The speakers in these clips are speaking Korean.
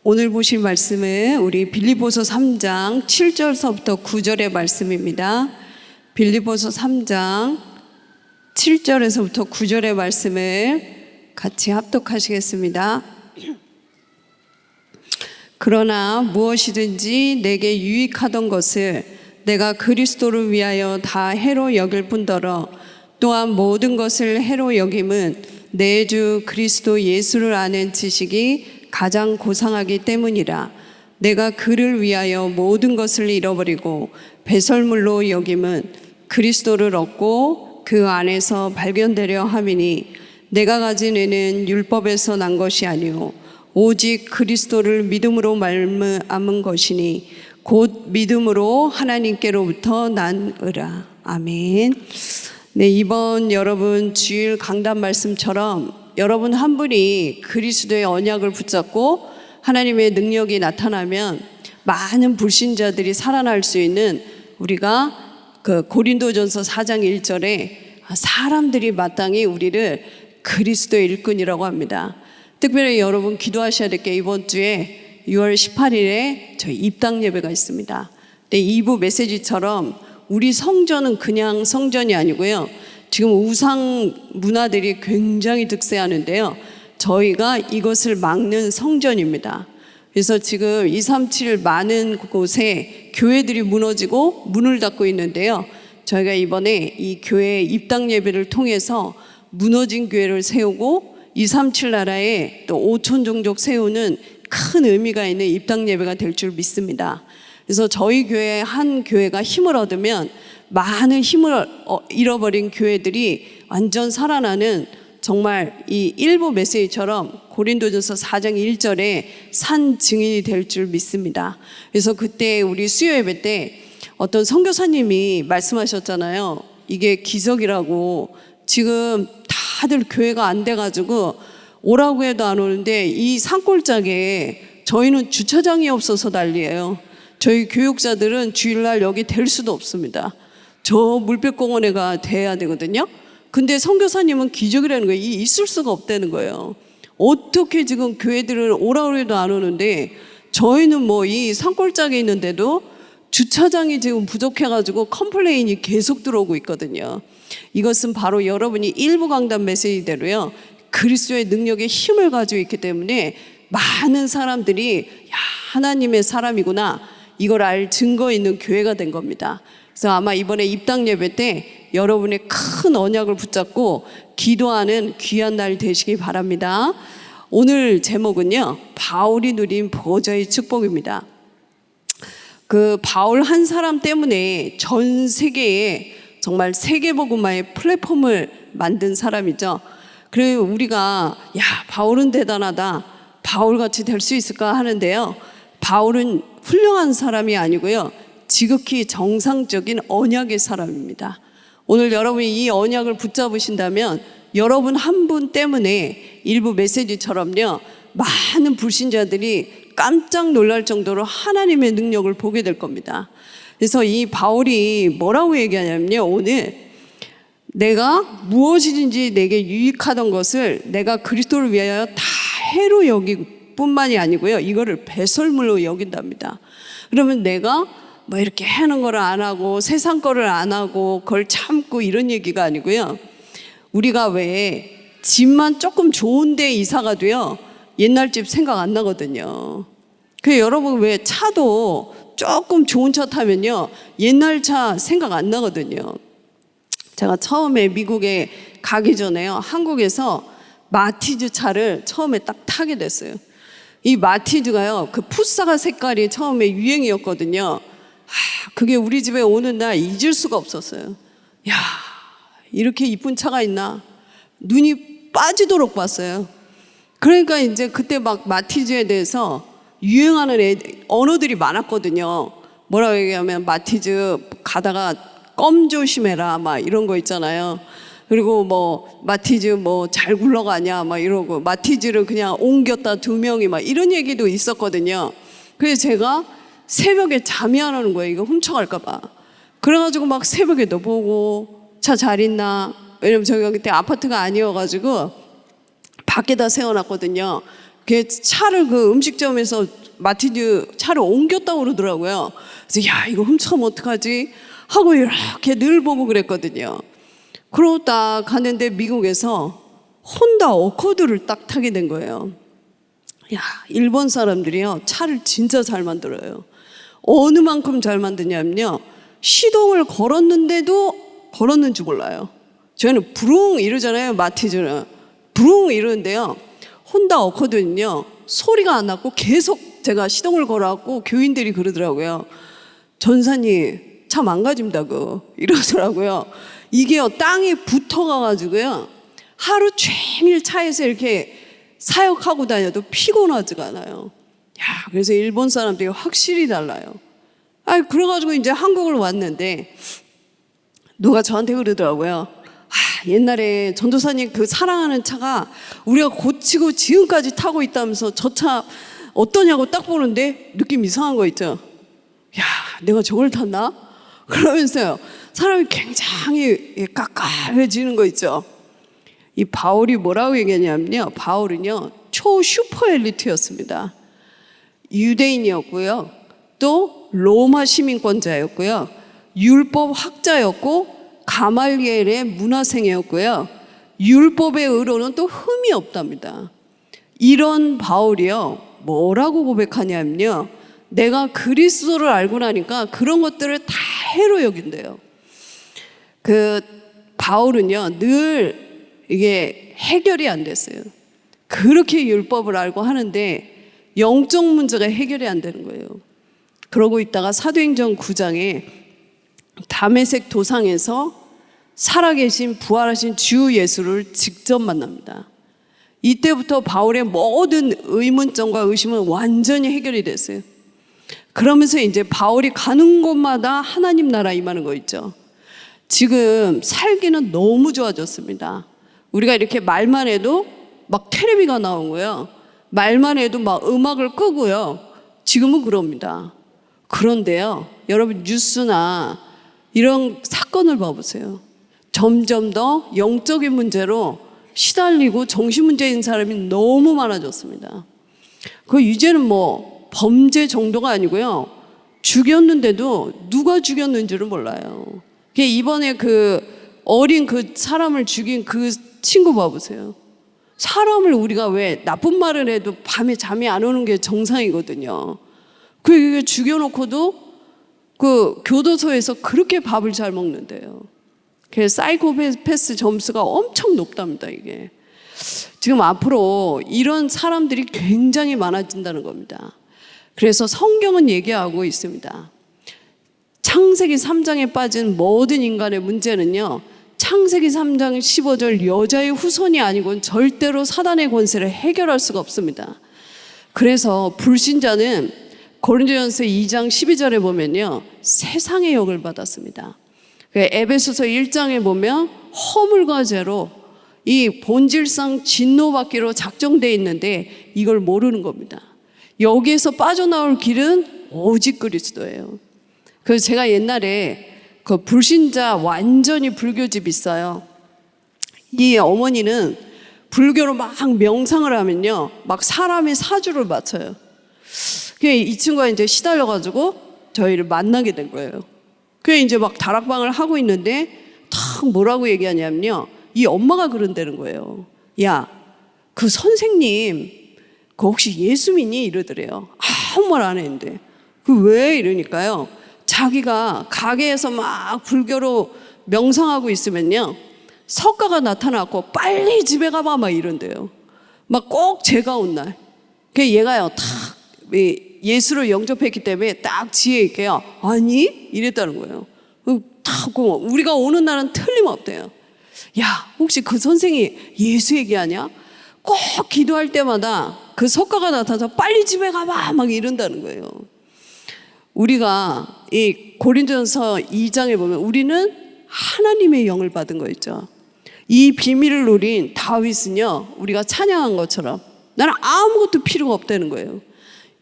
오늘 보실 말씀은 우리 빌립보서 3장 7절서부터 9절의 말씀입니다. 빌립보서 3장 7절에서부터 9절의 말씀을 같이 합독하시겠습니다. 그러나 무엇이든지 내게 유익하던 것을 내가 그리스도를 위하여 다 해로 여길 뿐더러 또한 모든 것을 해로 여김은 내 주 그리스도 예수를 아는 지식이 가장 고상하기 때문이라. 내가 그를 위하여 모든 것을 잃어버리고 배설물로 여김은 그리스도를 얻고 그 안에서 발견되려 함이니 내가 가진 의는 율법에서 난 것이 아니오 오직 그리스도를 믿음으로 말미암은 것이니 곧 믿음으로 하나님께로부터 난 의라. 아멘. 네, 이번 여러분 주일 강단 말씀처럼 여러분 한 분이 그리스도의 언약을 붙잡고 하나님의 능력이 나타나면 많은 불신자들이 살아날 수 있는, 우리가 고린도전서 4장 1절에 사람들이 마땅히 우리를 그리스도의 일꾼이라고 합니다. 특별히 여러분 기도하셔야 될 게, 이번 주에 6월 18일에 저희 입당 예배가 있습니다. 근데 2부 메시지처럼 우리 성전은 그냥 성전이 아니고요, 지금 우상 문화들이 굉장히 득세하는데요, 저희가 이것을 막는 성전입니다. 그래서 지금 237 많은 곳에 교회들이 무너지고 문을 닫고 있는데요, 저희가 이번에 이 교회 입당 예배를 통해서 무너진 교회를 세우고 237 나라에 또 5천 종족 세우는 큰 의미가 있는 입당 예배가 될 줄 믿습니다. 그래서 저희 교회 한 교회가 힘을 얻으면 많은 힘을 잃어버린 교회들이 완전 살아나는, 정말 이 일부 메시지처럼 고린도전서 4장 1절에 산 증인이 될 줄 믿습니다. 그래서 그때 우리 수요 예배 때 어떤 선교사님이 말씀하셨잖아요. 이게 기적이라고. 지금 다들 교회가 안 돼가지고 오라고 해도 안 오는데 이 산골짜기에 저희는 주차장이 없어서 난리예요. 저희 교육자들은 주일날 여기 될 수도 없습니다. 저 물빛공원에가 돼야 되거든요. 근데 선교사님은 기적이라는 거예요. 있을 수가 없다는 거예요. 어떻게 지금 교회들은 오라고 해도 안 오는데, 저희는 뭐 이 산골짜기에 있는데도 주차장이 지금 부족해가지고 컴플레인이 계속 들어오고 있거든요. 이것은 바로 여러분이 일부 강단 메시지대로요, 그리스도의 능력에 힘을 가지고 있기 때문에 많은 사람들이 야, 하나님의 사람이구나, 이걸 알 증거 있는 교회가 된 겁니다. 그래서 아마 이번에 입당 예배 때 여러분의 큰 언약을 붙잡고 기도하는 귀한 날 되시기 바랍니다. 오늘 제목은요, 바울이 누린 보좌의 축복입니다. 그 바울 한 사람 때문에 전 세계에 정말 세계복음화의 플랫폼을 만든 사람이죠. 그래서 우리가 야, 바울은 대단하다, 바울같이 될 수 있을까 하는데요, 바울은 훌륭한 사람이 아니고요, 지극히 정상적인 언약의 사람입니다. 오늘 여러분이 이 언약을 붙잡으신다면 여러분 한 분 때문에 일부 메시지처럼요, 많은 불신자들이 깜짝 놀랄 정도로 하나님의 능력을 보게 될 겁니다. 그래서 이 바울이 뭐라고 얘기하냐면요, 오늘 내가 무엇이든지 내게 유익하던 것을 내가 그리스도를 위하여 다 해로 여길 뿐만이 아니고요, 이거를 배설물로 여긴답니다. 그러면 내가 뭐 이렇게 하는 거를 안 하고 세상 거를 안 하고 그걸 참고 이런 얘기가 아니고요, 우리가 왜 집만 조금 좋은 데 이사가 돼요, 옛날 집 생각 안 나거든요. 그 여러분 왜 차도 조금 좋은 차 타면요, 옛날 차 생각 안 나거든요. 제가 처음에 미국에 가기 전에요, 한국에서 마티즈 차를 처음에 딱 타게 됐어요. 이 마티즈가요, 그 풋사과 색깔이 처음에 유행이었거든요. 그게 우리 집에 오는 날 잊을 수가 없었어요. 야, 이렇게 이쁜 차가 있나? 눈이 빠지도록 봤어요. 그러니까 이제 그때 막 마티즈에 대해서 유행하는 언어들이 많았거든요. 뭐라고 얘기하면 마티즈 가다가 껌 조심해라 막 이런 거 있잖아요. 그리고 뭐 마티즈 뭐 잘 굴러가냐 막 이러고, 마티즈를 그냥 옮겼다 2명이 막 이런 얘기도 있었거든요. 그래서 제가 새벽에 잠이 안 오는 거예요, 이거 훔쳐갈까 봐. 그래가지고 막 새벽에도 보고 차 잘 있나, 왜냐면 저희가 그때 아파트가 아니어가지고 밖에다 세워놨거든요. 그 차를 그 음식점에서 마티즈 차를 옮겼다고 그러더라고요. 그래서 야, 이거 훔쳐가면 어떡하지? 하고 이렇게 늘 보고 그랬거든요. 그러고 딱 가는데 미국에서 혼다 어코드를 딱 타게 된 거예요. 야, 일본 사람들이요, 차를 진짜 잘 만들어요. 어느 만큼 잘 만드냐면요, 시동을 걸었는데도 걸었는지 몰라요. 저희는 부릉 이러잖아요. 마티즈는 부릉 이러는데요, 혼다 어코드는요 소리가 안 났고 계속 제가 시동을 걸어갖고 교인들이 그러더라고요. 전사님 차 망가진다고 이러더라고요. 이게요, 땅에 붙어가가지고요 하루 종일 차에서 이렇게 사역하고 다녀도 피곤하지가 않아요. 야, 그래서 일본 사람들이 확실히 달라요. 그래가지고 이제 한국을 왔는데 누가 저한테 그러더라고요. 옛날에 전도사님 그 사랑하는 차가 우리가 고치고 지금까지 타고 있다면서 저 차 어떠냐고 딱 보는데 느낌 이상한 거 있죠. 야, 내가 저걸 탔나? 그러면서요, 사람이 굉장히 깝깝해지는 거 있죠. 이 바울이 뭐라고 얘기하냐면요, 바울은요 초 슈퍼 엘리트였습니다. 유대인이었고요, 또 로마 시민권자였고요, 율법 학자였고 가말리엘의 문화생이었고요, 율법의 의로는 또 흠이 없답니다. 이런 바울이요 뭐라고 고백하냐면요, 내가 그리스도를 알고 나니까 그런 것들을 다 해로 여긴대요. 그 바울은요 늘 이게 해결이 안 됐어요. 그렇게 율법을 알고 하는데 영적 문제가 해결이 안 되는 거예요. 그러고 있다가 사도행전 9장에 다메섹 도상에서 살아계신 부활하신 주 예수를 직접 만납니다. 이때부터 바울의 모든 의문점과 의심은 완전히 해결이 됐어요. 그러면서 이제 바울이 가는 곳마다 하나님 나라 임하는 거 있죠. 지금 살기는 너무 좋아졌습니다. 우리가 이렇게 말만 해도 막 텔레비가 나오고요, 말만 해도 막 음악을 끄고요, 지금은 그럽니다. 그런데요, 여러분 뉴스나 이런 사건을 봐보세요. 점점 더 영적인 문제로 시달리고 정신문제인 사람이 너무 많아졌습니다. 그 이제는 뭐 범죄 정도가 아니고요, 죽였는데도 누가 죽였는지를 몰라요. 이번에 그 어린 그 사람을 죽인 그 친구 봐보세요. 사람을 우리가 왜 나쁜 말을 해도 밤에 잠이 안 오는 게 정상이거든요. 그 죽여놓고도 그 교도소에서 그렇게 밥을 잘 먹는데요. 그래서 사이코패스 점수가 엄청 높답니다. 이게 지금 앞으로 이런 사람들이 굉장히 많아진다는 겁니다. 그래서 성경은 얘기하고 있습니다. 창세기 3장에 빠진 모든 인간의 문제는요, 창세기 3장 15절 여자의 후손이 아니고는 절대로 사단의 권세를 해결할 수가 없습니다. 그래서 불신자는 고린도전서 2장 12절에 보면요, 세상의 역을 받았습니다. 에베소서 1장에 보면 허물과 죄로 이 본질상 진노받기로 작정되어 있는데 이걸 모르는 겁니다. 여기에서 빠져나올 길은 오직 그리스도예요. 그래서 제가 옛날에 그 불신자 완전히 불교집 있어요. 이 어머니는 불교로 막 명상을 하면요, 막 사람의 사주를 맞춰요. 이 친구가 이제 시달려가지고 저희를 만나게 된 거예요. 그래 이제 막 다락방을 하고 있는데 탁 뭐라고 얘기하냐면요, 이 엄마가 그런다는 거예요. 야, 그 선생님 그 혹시 예수 믿니? 이러더래요. 아무 말 안 했는데. 그 왜? 이러니까요, 자기가 가게에서 막 불교로 명상하고 있으면요, 석가가 나타났고 빨리 집에 가봐 막 이런대요. 막 꼭 제가 온 날. 그 얘가요 탁 예수를 영접했기 때문에 딱 지혜 있게요, 아니? 이랬다는 거예요. 딱 우리가 오는 날은 틀림없대요. 야, 혹시 그 선생이 예수 얘기하냐? 꼭 기도할 때마다 그 석가가 나타나서 빨리 집에 가봐 막 이런다는 거예요. 우리가 이 고린도전서 2장에 보면 우리는 하나님의 영을 받은 거 있죠. 이 비밀을 누린 다윗은요, 우리가 찬양한 것처럼 나는 아무것도 필요가 없다는 거예요.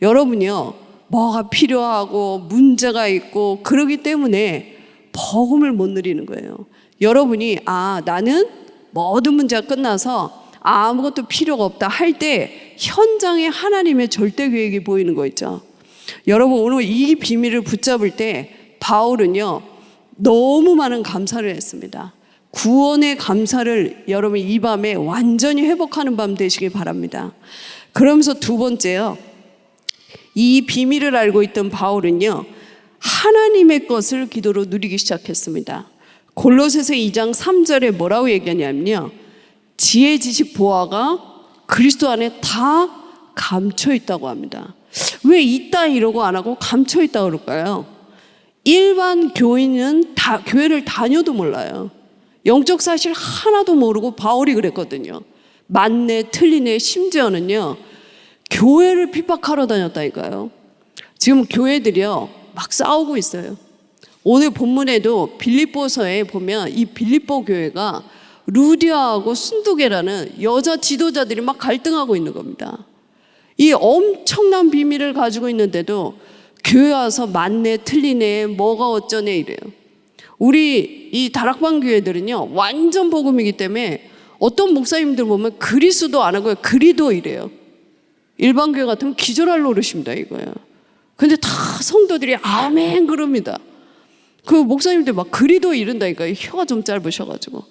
여러분이요, 뭐가 필요하고 문제가 있고 그러기 때문에 복음을 못 누리는 거예요. 여러분이 나는 모든 문제가 끝나서 아무것도 필요가 없다 할 때 현장에 하나님의 절대 계획이 보이는 거 있죠. 여러분, 오늘 이 비밀을 붙잡을 때 바울은요 너무 많은 감사를 했습니다. 구원의 감사를 여러분 이 밤에 완전히 회복하는 밤 되시길 바랍니다. 그러면서 두 번째요, 이 비밀을 알고 있던 바울은요 하나님의 것을 기도로 누리기 시작했습니다. 골로새서 2장 3절에 뭐라고 얘기하냐면요, 지혜, 지식, 보화가 그리스도 안에 다 감춰 있다고 합니다. 왜 있다 이러고 안 하고 감춰 있다고 그럴까요? 일반 교인은 교회를 다녀도 몰라요. 영적 사실 하나도 모르고 바울이 그랬거든요. 맞네 틀리네, 심지어는요 교회를 핍박하러 다녔다니까요. 지금 교회들이요 막 싸우고 있어요. 오늘 본문에도 빌립보서에 보면 이 빌립보 교회가 루디아하고 순두계라는 여자 지도자들이 막 갈등하고 있는 겁니다. 이 엄청난 비밀을 가지고 있는데도 교회 와서 맞네 틀리네 뭐가 어쩌네 이래요. 우리 이 다락방 교회들은요 완전 복음이기 때문에 어떤 목사님들 보면 그리스도 안 하고요 그리도 이래요. 일반 교회 같으면 기절할 노릇입니다 이거예요. 근데 다 성도들이 아멘 그럽니다. 그 목사님들 막 그리도 이른다니까요. 혀가 좀 짧으셔가지고.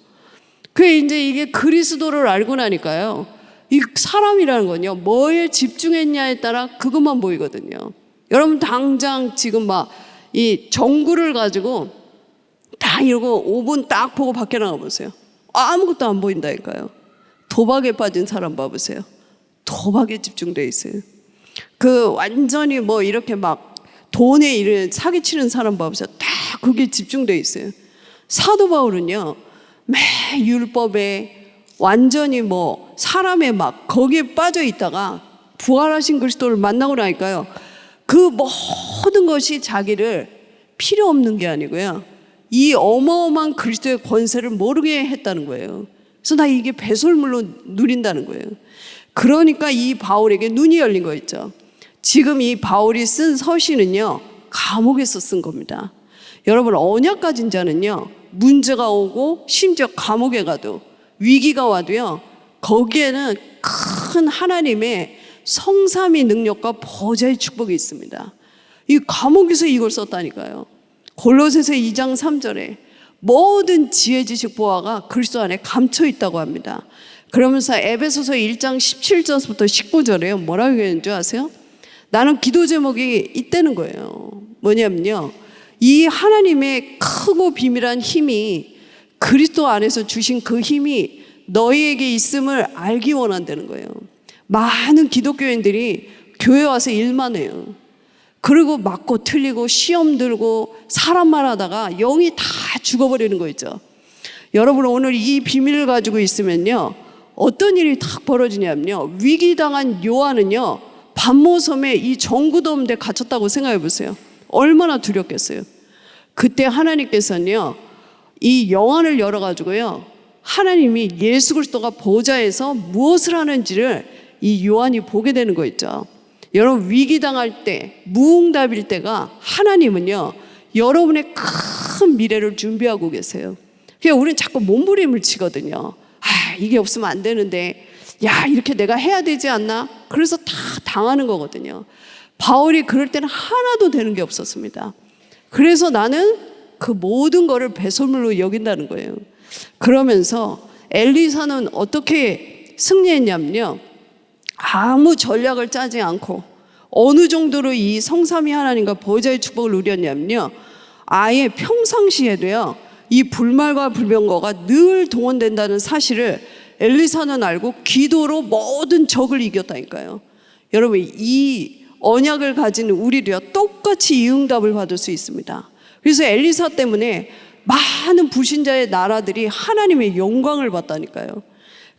그게 이제 이게 그리스도를 알고 나니까요 이 사람이라는 건요 뭐에 집중했냐에 따라 그것만 보이거든요. 여러분 당장 지금 막 이 전구를 가지고 딱 이러고 5분 딱 보고 밖에 나가보세요. 아무것도 안 보인다니까요. 도박에 빠진 사람 봐보세요. 도박에 집중돼 있어요. 그 완전히 뭐 이렇게 막 돈에 이런 사기치는 사람 봐보세요. 딱 그게 집중돼 있어요. 사도 바울은요 매 율법에 완전히 뭐 사람의 막 거기에 빠져 있다가 부활하신 그리스도를 만나고 나니까요 그 모든 것이 자기를 필요 없는 게 아니고요 이 어마어마한 그리스도의 권세를 모르게 했다는 거예요. 그래서 나 이게 배설물로 누린다는 거예요. 그러니까 이 바울에게 눈이 열린 거 있죠. 지금 이 바울이 쓴 서신은요 감옥에서 쓴 겁니다. 여러분 언약 가진 자는요 문제가 오고 심지어 감옥에 가도 위기가 와도요 거기에는 큰 하나님의 성삼위 능력과 보좌의 축복이 있습니다. 이 감옥에서 이걸 썼다니까요. 골로새서 2장 3절에 모든 지혜, 지식, 보화가 그리스도 안에 감춰 있다고 합니다. 그러면서 에베소서 1장 17절부터 19절에요 뭐라고 얘기하는 줄 아세요? 나는 기도 제목이 있다는 거예요. 뭐냐면요 이 하나님의 크고 비밀한 힘이 그리스도 안에서 주신 그 힘이 너희에게 있음을 알기 원한다는 거예요. 많은 기독교인들이 교회 와서 일만 해요. 그리고 맞고 틀리고 시험 들고 사람 말하다가 영이 다 죽어버리는 거 있죠. 여러분 오늘 이 비밀을 가지고 있으면요 어떤 일이 딱 벌어지냐면요 위기당한 요한은요 반모섬에 이 전구도 없는데 갇혔다고 생각해 보세요. 얼마나 두렵겠어요. 그때 하나님께서는요 이 영안을 열어가지고요 하나님이 예수 그리스도가 보좌에서 무엇을 하는지를 이 요한이 보게 되는 거 있죠. 여러분 위기당할 때 무응답일 때가 하나님은요 여러분의 큰 미래를 준비하고 계세요. 그냥 우리는 자꾸 몸부림을 치거든요. 이게 없으면 안 되는데 야 이렇게 내가 해야 되지 않나? 그래서 다 당하는 거거든요. 바울이 그럴 때는 하나도 되는 게 없었습니다. 그래서 나는 그 모든 거를 배설물로 여긴다는 거예요. 그러면서 엘리사는 어떻게 승리했냐면요 아무 전략을 짜지 않고 어느 정도로 이 성삼위 하나님과 보좌의 축복을 누렸냐면요 아예 평상시에도요 이 불말과 불병거가 늘 동원된다는 사실을 엘리사는 알고 기도로 모든 적을 이겼다니까요. 여러분 이 언약을 가진 우리도요 똑같이 이 응답을 받을 수 있습니다. 그래서 엘리사 때문에 많은 불신자의 나라들이 하나님의 영광을 받다니까요.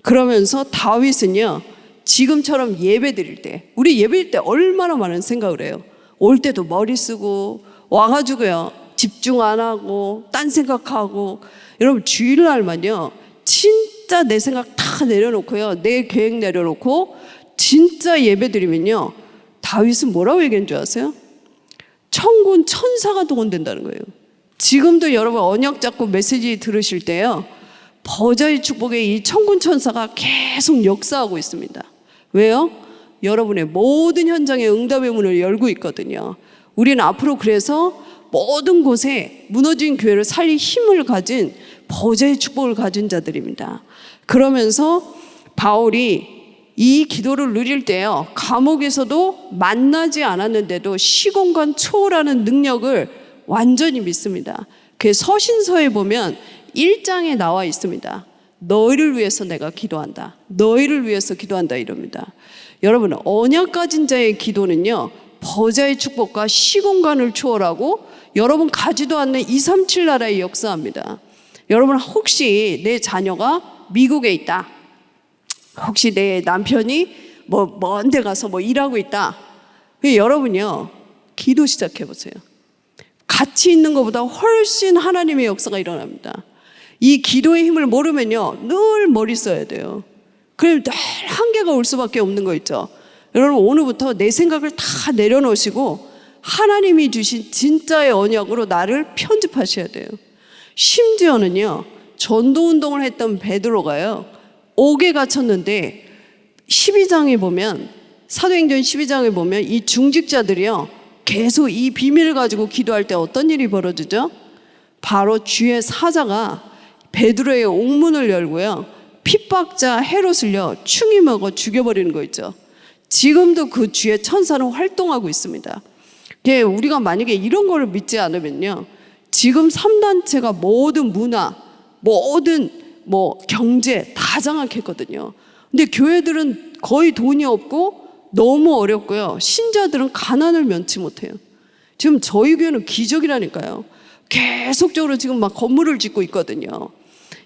그러면서 다윗은요 지금처럼 예배 드릴 때 우리 예배 드릴 때 얼마나 많은 생각을 해요. 올 때도 머리 쓰고 와가지고요 집중 안 하고 딴 생각하고 여러분 주일날만요 진짜 내 생각 다 내려놓고요 내 계획 내려놓고 진짜 예배 드리면요 다윗은 뭐라고 얘기한 줄 아세요? 천군 천사가 동원된다는 거예요. 지금도 여러분 언약 잡고 메시지 들으실 때요 보좌의 축복의 이 천군 천사가 계속 역사하고 있습니다. 왜요? 여러분의 모든 현장에 응답의 문을 열고 있거든요. 우리는 앞으로 그래서 모든 곳에 무너진 교회를 살릴 힘을 가진 보좌의 축복을 가진 자들입니다. 그러면서 바울이 이 기도를 누릴 때요, 감옥에서도 만나지 않았는데도 시공간 초월하는 능력을 완전히 믿습니다. 그 서신서에 보면 1장에 나와 있습니다. 너희를 위해서 내가 기도한다. 너희를 위해서 기도한다 이럽니다. 여러분, 언약 가진 자의 기도는요, 보좌의 축복과 시공간을 초월하고 여러분 가지도 않는 237 나라에 역사합니다. 여러분, 혹시 내 자녀가 미국에 있다, 혹시 내 남편이 먼 데 가서 일하고 있다, 여러분요, 기도 시작해 보세요. 같이 있는 것보다 훨씬 하나님의 역사가 일어납니다. 이 기도의 힘을 모르면요, 늘 머리 써야 돼요. 그럼 늘 한계가 올 수밖에 없는 거 있죠. 여러분, 오늘부터 내 생각을 다 내려놓으시고 하나님이 주신 진짜의 언약으로 나를 편집하셔야 돼요. 심지어는요, 전도운동을 했던 베드로가요, 옥에 갇혔는데 12장에 보면, 사도행전 12장에 보면 이 중직자들이요, 계속 이 비밀을 가지고 기도할 때 어떤 일이 벌어지죠? 바로 주의 사자가 베드로의 옥문을 열고요, 핍박자 헤롯을요 충이 먹어 죽여버리는 거 있죠. 지금도 그 주의 천사는 활동하고 있습니다. 우리가 만약에 이런 걸 믿지 않으면요, 지금 3단체가 모든 문화, 모든 경제 다 장악했거든요. 근데 교회들은 거의 돈이 없고 너무 어렵고요, 신자들은 가난을 면치 못해요. 지금 저희 교회는 기적이라니까요. 계속적으로 지금 막 건물을 짓고 있거든요.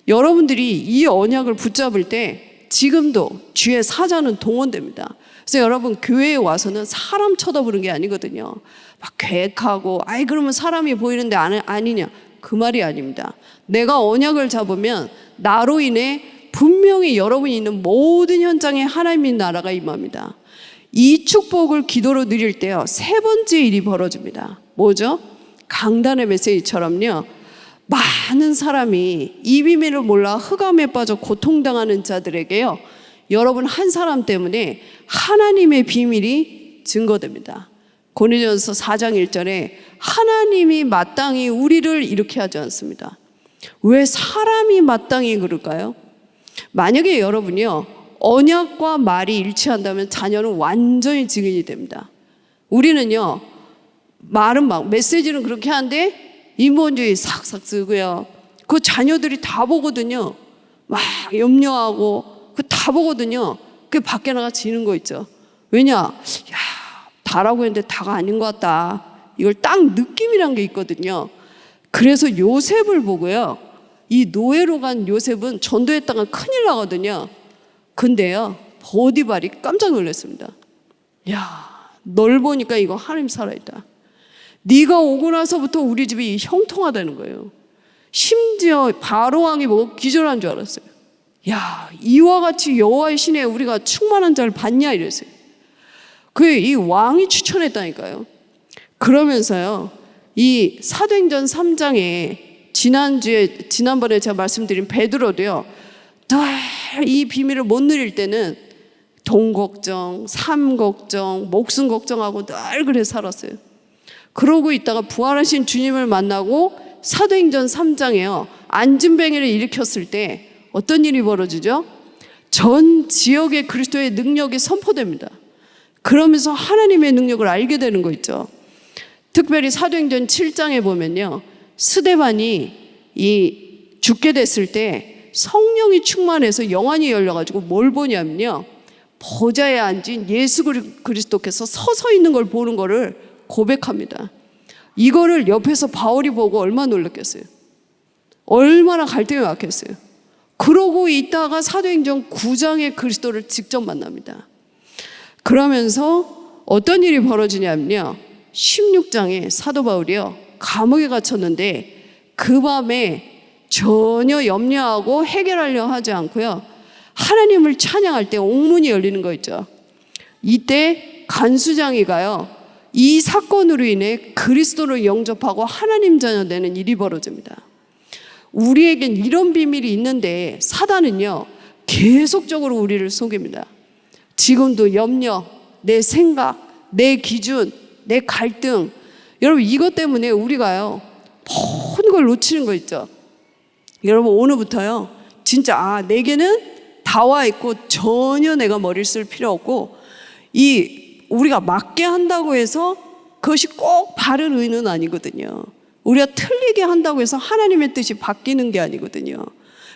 여러분들이 이 언약을 붙잡을 때 지금도 주의 사자는 동원됩니다. 그래서 여러분, 교회에 와서는 사람 쳐다보는 게 아니거든요. 막 계획하고 그러면 사람이 보이는데 아니냐, 그 말이 아닙니다. 내가 언약을 잡으면 나로 인해 분명히 여러분이 있는 모든 현장에 하나님의 나라가 임합니다. 이 축복을 기도로 누릴 때요, 세 번째 일이 벌어집니다. 뭐죠? 강단의 메시지처럼요, 많은 사람이 이 비밀을 몰라 흑암에 빠져 고통당하는 자들에게요, 여러분 한 사람 때문에 하나님의 비밀이 증거됩니다. 고린도전서 4장 1절에 하나님이 마땅히 우리를 이렇게 하지 않습니다. 왜 사람이 마땅히 그럴까요? 만약에 여러분이요, 언약과 말이 일치한다면 자녀는 완전히 증인이 됩니다. 우리는요, 말은 메시지는 그렇게 하는데 인본주의 싹싹 쓰고요, 그 자녀들이 다 보거든요. 막 염려하고 다 보거든요. 그 밖에 나가 지는 거 있죠. 왜냐? 다라고 했는데 다가 아닌 것 같다. 이걸 딱 느낌이란 게 있거든요. 그래서 요셉을 보고요, 이 노예로 간 요셉은 전도했다가 큰일 나거든요. 근데요, 보디발이 깜짝 놀랐습니다. 널 보니까 이거 하나님 살아있다. 네가 오고 나서부터 우리 집이 형통하다는 거예요. 심지어 바로왕이 보고 기절한 줄 알았어요. 이와 같이 여호와의 신에 우리가 충만한 자를 봤냐 이랬어요. 이 왕이 추천했다니까요. 그러면서요, 이 사도행전 3장에 지난번에 제가 말씀드린 베드로도요, 늘 이 비밀을 못 누릴 때는 돈 걱정, 삶 걱정, 목숨 걱정하고 늘 그래 살았어요. 그러고 있다가 부활하신 주님을 만나고 사도행전 3장에요, 안진뱅이를 일으켰을 때 어떤 일이 벌어지죠? 전 지역에 그리스도의 능력이 선포됩니다. 그러면서 하나님의 능력을 알게 되는 거 있죠. 특별히 사도행전 7장에 보면요, 스데반이 죽게 됐을 때 성령이 충만해서 영안이 열려가지고 뭘 보냐면요, 보좌에 앉은 예수 그리스도께서 서서 있는 걸 보는 거를 고백합니다. 이거를 옆에서 바울이 보고 얼마나 놀랐겠어요. 얼마나 갈등이 왔겠어요. 그러고 있다가 사도행전 9장에 그리스도를 직접 만납니다. 그러면서 어떤 일이 벌어지냐면요, 16장에 사도 바울이요, 감옥에 갇혔는데 그 밤에 전혀 염려하고 해결하려 하지 않고요, 하나님을 찬양할 때 옥문이 열리는 거 있죠. 이때 간수장이가요, 이 사건으로 인해 그리스도를 영접하고 하나님 자녀 되는 일이 벌어집니다. 우리에겐 이런 비밀이 있는데 사단은요 계속적으로 우리를 속입니다. 지금도 염려, 내 생각, 내 기준, 내 갈등, 여러분 이것 때문에 우리가요 모든 걸 놓치는 거 있죠. 여러분 오늘부터요 진짜 내게는 다 와 있고 전혀 내가 머리를 쓸 필요 없고, 우리가 맞게 한다고 해서 그것이 꼭 바른 의는 아니거든요. 우리가 틀리게 한다고 해서 하나님의 뜻이 바뀌는 게 아니거든요.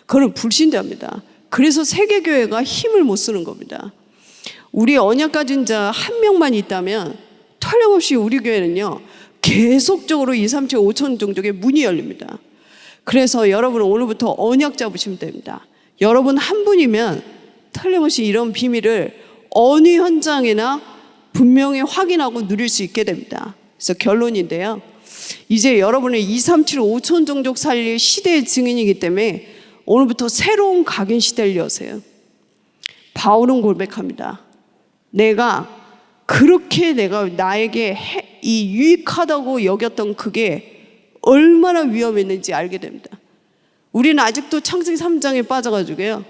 그건 불신자입니다. 그래서 세계교회가 힘을 못 쓰는 겁니다. 우리 언약 가진 자 한 명만 있다면 틀림없이 우리 교회는요 계속적으로 2, 3, 7, 5천 종족의 문이 열립니다. 그래서 여러분은 오늘부터 언약 잡으시면 됩니다. 여러분 한 분이면 틀림없이 이런 비밀을 어느 현장이나 분명히 확인하고 누릴 수 있게 됩니다. 그래서 결론인데요, 이제 여러분은 2, 3, 7, 5천 종족 살릴 시대의 증인이기 때문에 오늘부터 새로운 각인 시대를 여세요. 바울은 고백합니다. 내가 나에게 유익하다고 여겼던 그게 얼마나 위험했는지 알게 됩니다. 우리는 아직도 창세기 3장에 빠져가지고요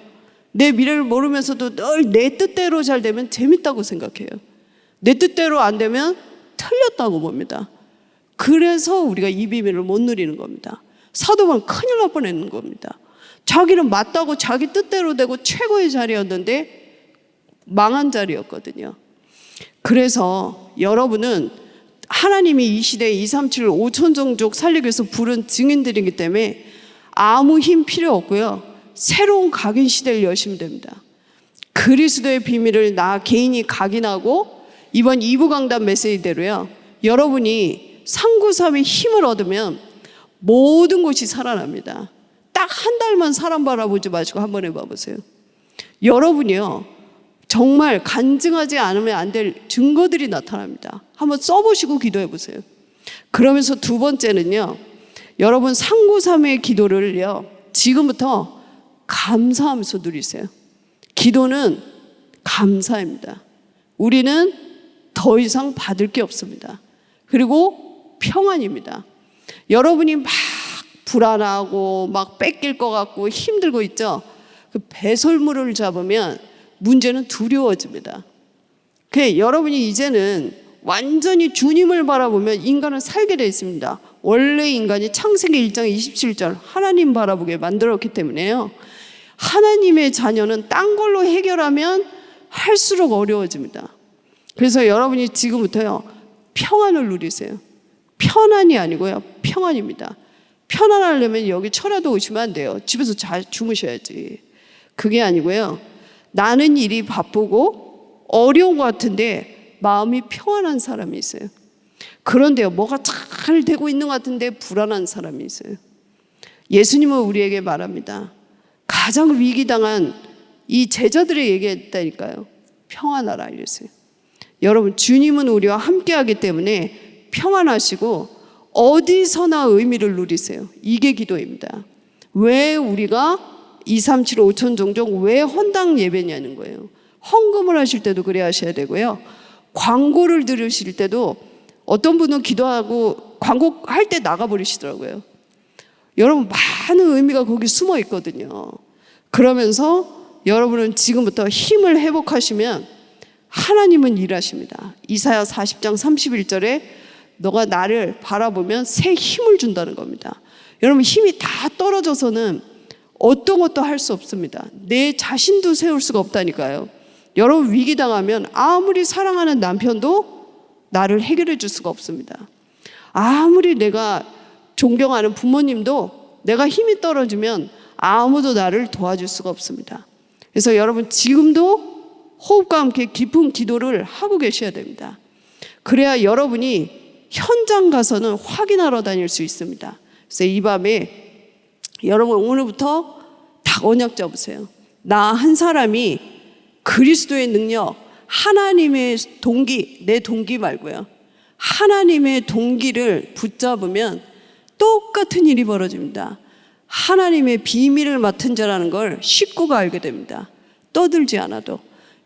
내 미래를 모르면서도 늘 내 뜻대로 잘 되면 재밌다고 생각해요. 내 뜻대로 안 되면 틀렸다고 봅니다. 그래서 우리가 이 비밀을 못 누리는 겁니다. 사도 바울은 큰일 날 뻔했는 겁니다. 자기는 맞다고 자기 뜻대로 되고 최고의 자리였는데 망한 자리였거든요. 그래서 여러분은 하나님이 이 시대에 2, 3, 7, 5천 종족 살리기 위해서 부른 증인들이기 때문에 아무 힘 필요 없고요 새로운 각인 시대를 여시면 됩니다. 그리스도의 비밀을 나 개인이 각인하고 이번 2부 강단 메시지대로요 여러분이 상구삼의 힘을 얻으면 모든 것이 살아납니다. 딱 한 달만 사람 바라보지 마시고 한번 해봐 보세요. 여러분이요 정말 간증하지 않으면 안 될 증거들이 나타납니다. 한번 써보시고 기도해 보세요. 그러면서 두 번째는요 여러분 상구삼의 기도를요 지금부터 감사하면서 누리세요. 기도는 감사입니다. 우리는 더 이상 받을 게 없습니다. 그리고 평안입니다. 여러분이 막 불안하고 막 뺏길 것 같고 힘들고 있죠. 그 배설물을 잡으면 문제는 두려워집니다. 여러분이 이제는 완전히 주님을 바라보면 인간은 살게 되어 있습니다. 원래 인간이 창세기 1장 27절 하나님 바라보게 만들었기 때문에요 하나님의 자녀는 딴 걸로 해결하면 할수록 어려워집니다. 그래서 여러분이 지금부터요 평안을 누리세요. 편안이 아니고요 평안입니다. 편안하려면 여기 철야도 오시면 안 돼요. 집에서 잘 주무셔야지. 그게 아니고요 나는 일이 바쁘고 어려운 것 같은데 마음이 평안한 사람이 있어요. 그런데요 뭐가 잘 되고 있는 것 같은데 불안한 사람이 있어요. 예수님은 우리에게 말합니다. 가장 위기당한 이 제자들의 얘기했다니까요. 평안하라 이랬어요. 여러분 주님은 우리와 함께하기 때문에 평안하시고 어디서나 의미를 누리세요. 이게 기도입니다. 왜 우리가 2, 3, 7, 5천 종족 왜 헌당 예배냐는 거예요. 헌금을 하실 때도 그래야 하셔야 되고요 광고를 들으실 때도 어떤 분은 기도하고 광고할 때 나가버리시더라고요. 여러분 많은 의미가 거기 숨어 있거든요. 그러면서 여러분은 지금부터 힘을 회복하시면 하나님은 일하십니다. 이사야 40장 31절에 너가 나를 바라보면 새 힘을 준다는 겁니다. 여러분 힘이 다 떨어져서는 어떤 것도 할 수 없습니다. 내 자신도 세울 수가 없다니까요. 여러분 위기당하면 아무리 사랑하는 남편도 나를 해결해 줄 수가 없습니다. 아무리 내가 존경하는 부모님도 내가 힘이 떨어지면 아무도 나를 도와줄 수가 없습니다. 그래서 여러분 지금도 호흡과 함께 깊은 기도를 하고 계셔야 됩니다. 그래야 여러분이 현장 가서는 확인하러 다닐 수 있습니다. 그래서 이 밤에 여러분 오늘부터 다 언약 잡으세요. 나 한 사람이 그리스도의 능력, 하나님의 동기, 내 동기 말고요 하나님의 동기를 붙잡으면 똑같은 일이 벌어집니다. 하나님의 비밀을 맡은 자라는 걸 식구가 알게 됩니다. 떠들지 않아도.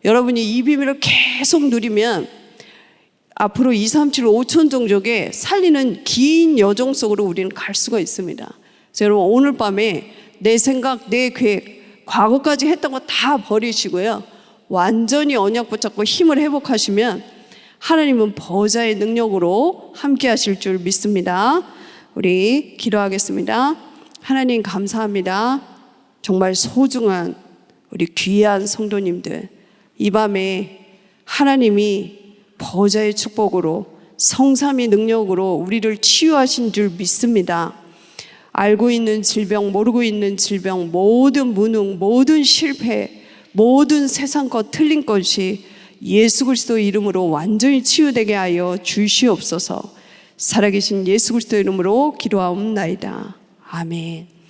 여러분이 이 비밀을 계속 누리면 앞으로 2, 3, 7, 5천 종족에 살리는 긴 여정 속으로 우리는 갈 수가 있습니다. 여러분 오늘 밤에 내 생각, 내 계획, 과거까지 했던 거 다 버리시고요. 완전히 언약 붙잡고 힘을 회복하시면 하나님은 보좌의 능력으로 함께 하실 줄 믿습니다. 우리 기도하겠습니다. 하나님 감사합니다. 정말 소중한 우리 귀한 성도님들, 이 밤에 하나님이 보좌의 축복으로 성삼위 능력으로 우리를 치유하신 줄 믿습니다. 알고 있는 질병, 모르고 있는 질병, 모든 무능, 모든 실패, 모든 세상 것 틀린 것이 예수 그리스도 이름으로 완전히 치유되게 하여 주시옵소서. 살아계신 예수 그리스도 이름으로 기도하옵나이다. 아멘.